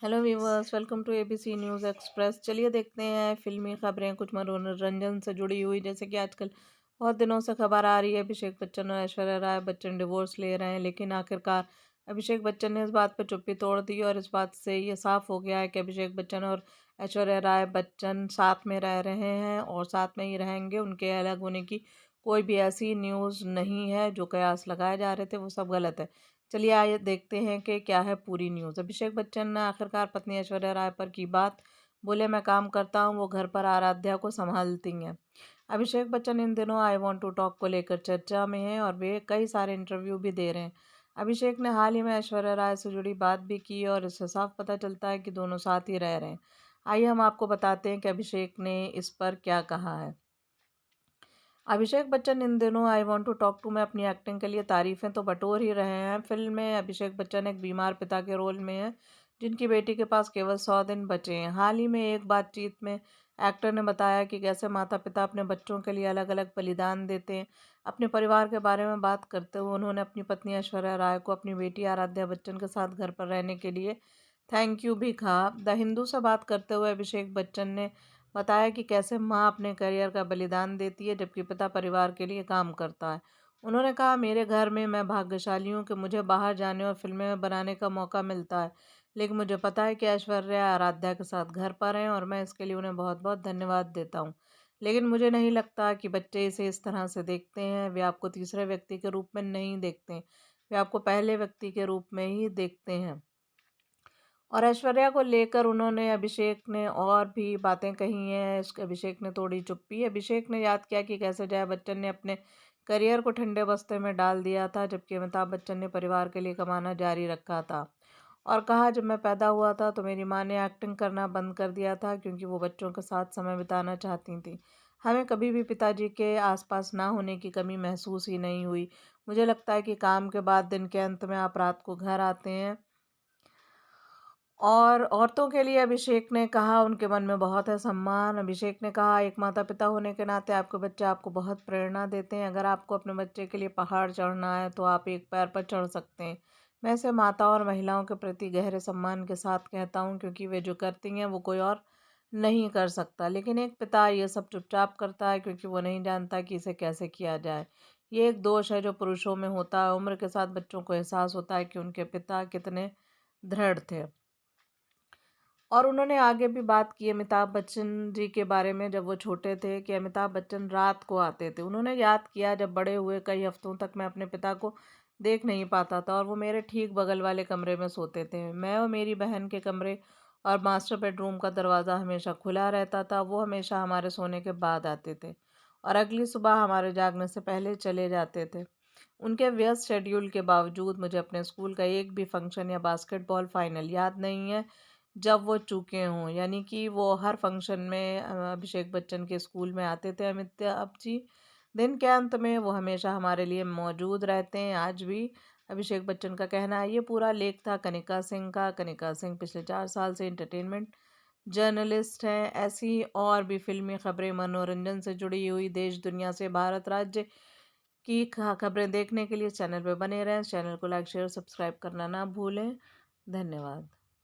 Hello viewers, welcome to ABC news express. चलिए देखते हैं फिल्मी खबरें कुछ मनोरंजन से जुड़ी हुई। जैसे कि आजकल बहुत दिनों से खबर आ रही है अभिषेक बच्चन और ऐश्वर्या राय बच्चन डिवोर्स ले रहे हैं, लेकिन आखिरकार अभिषेक बच्चन ने इस बात पर चुप्पी तोड़ दी और इस बात से ये साफ हो गया है कि अभिषेक बच्चन और ऐश्वर्या राय बच्चन साथ में रह रहे हैं और साथ में ही रहेंगे। उनके अलग होने की कोई भी ऐसी न्यूज़ नहीं है। जो कयास लगाए जा रहे थे वो सब गलत है। चलिए आइए देखते हैं कि क्या है पूरी न्यूज़। अभिषेक बच्चन ने आखिरकार पत्नी ऐश्वर्या राय पर की बात। बोले, मैं काम करता हूँ, वो घर पर आराध्या को संभालती हैं। अभिषेक बच्चन इन दिनों आई वॉन्ट टू टॉक को लेकर चर्चा में हैं और वे कई सारे इंटरव्यू भी दे रहे हैं। अभिषेक ने हाल ही में ऐश्वर्या राय से जुड़ी बात भी की और इससे साफ पता चलता है कि दोनों साथ ही रह रहे हैं। आइए हम आपको बताते हैं कि अभिषेक ने इस पर क्या कहा है। अभिषेक बच्चन इन दिनों I want to talk to में अपनी एक्टिंग के लिए तारीफें तो बटोर ही रहे हैं। फिल्म में अभिषेक बच्चन एक बीमार पिता के रोल में हैं, जिनकी बेटी के पास केवल 100 दिन बचे हैं। हाल ही में एक बातचीत में एक्टर ने बताया कि कैसे माता पिता अपने बच्चों के लिए अलग अलग बलिदान देते हैं। अपने परिवार के बारे में बात करते हुए उन्होंने अपनी पत्नी ऐश्वर्या राय को अपनी बेटी आराध्या बच्चन के साथ घर पर रहने के लिए थैंक यू भी कहा। द हिंदू से बात करते हुए अभिषेक बच्चन ने बताया कि कैसे माँ अपने करियर का बलिदान देती है जबकि पिता परिवार के लिए काम करता है। उन्होंने कहा, मेरे घर में मैं भाग्यशाली हूँ कि मुझे बाहर जाने और फिल्में बनाने का मौका मिलता है, लेकिन मुझे पता है कि ऐश्वर्या आराध्या के साथ घर पर हैं और मैं इसके लिए उन्हें बहुत बहुत धन्यवाद देता हूँ। लेकिन मुझे नहीं लगता कि बच्चे इसे इस तरह से देखते हैं। वे आपको तीसरे व्यक्ति के रूप में नहीं देखते हैं, वे आपको पहले व्यक्ति के रूप में ही देखते हैं। और ऐश्वर्या को लेकर उन्होंने अभिषेक ने और भी बातें कही हैं। अभिषेक ने तोड़ी चुप्पी। अभिषेक ने याद किया कि कैसे जया बच्चन ने अपने करियर को ठंडे बस्ते में डाल दिया था जबकि अमिताभ बच्चन ने परिवार के लिए कमाना जारी रखा था। और कहा, जब मैं पैदा हुआ था तो मेरी माँ ने एक्टिंग करना बंद कर दिया था क्योंकि वो बच्चों के साथ समय बिताना चाहती थी। हमें कभी भी पिताजी के आसपास ना होने की कमी महसूस ही नहीं हुई। मुझे लगता है कि काम के बाद दिन के अंत में आप रात को घर आते हैं। और औरतों के लिए अभिषेक ने कहा, उनके मन में बहुत है सम्मान। अभिषेक ने कहा, एक माता पिता होने के नाते आपके बच्चे आपको बहुत प्रेरणा देते हैं। अगर आपको अपने बच्चे के लिए पहाड़ चढ़ना है तो आप एक पैर पर चढ़ सकते हैं। मैं इसे माता और महिलाओं के प्रति गहरे सम्मान के साथ कहता हूँ क्योंकि वे जो करती हैं वो कोई और नहीं कर सकता। लेकिन एक पिता ये सब चुपचाप करता है क्योंकि वो नहीं जानता कि इसे कैसे किया जाए। ये एक दोष है जो पुरुषों में होता है। उम्र के साथ बच्चों को एहसास होता है कि उनके पिता कितने दृढ़ थे। और उन्होंने आगे भी बात की अमिताभ बच्चन जी के बारे में। जब वो छोटे थे कि अमिताभ बच्चन रात को आते थे। उन्होंने याद किया, जब बड़े हुए कई हफ्तों तक मैं अपने पिता को देख नहीं पाता था और वो मेरे ठीक बगल वाले कमरे में सोते थे। मैं और मेरी बहन के कमरे और मास्टर बेडरूम का दरवाज़ा हमेशा खुला रहता था। वो हमेशा हमारे सोने के बाद आते थे और अगली सुबह हमारे जागने से पहले चले जाते थे। उनके व्यस्त शेड्यूल के बावजूद मुझे अपने स्कूल का एक भी फंक्शन या बास्केटबॉल फाइनल याद नहीं है जब वो चूके हों। यानी कि वो हर फंक्शन में अभिषेक बच्चन के स्कूल में आते थे अमिताभ जी। दिन के अंत में वो हमेशा हमारे लिए मौजूद रहते हैं आज भी। अभिषेक बच्चन का कहना है। ये पूरा लेख था कनिका सिंह का। कनिका सिंह पिछले 4 साल से इंटरटेनमेंट जर्नलिस्ट हैं। ऐसी और भी फिल्मी खबरें, मनोरंजन से जुड़ी हुई, देश दुनिया से भारत राज्य की खबरें देखने के लिए चैनल पर बने रहें। चैनल को लाइक शेयर सब्सक्राइब करना ना भूलें। धन्यवाद।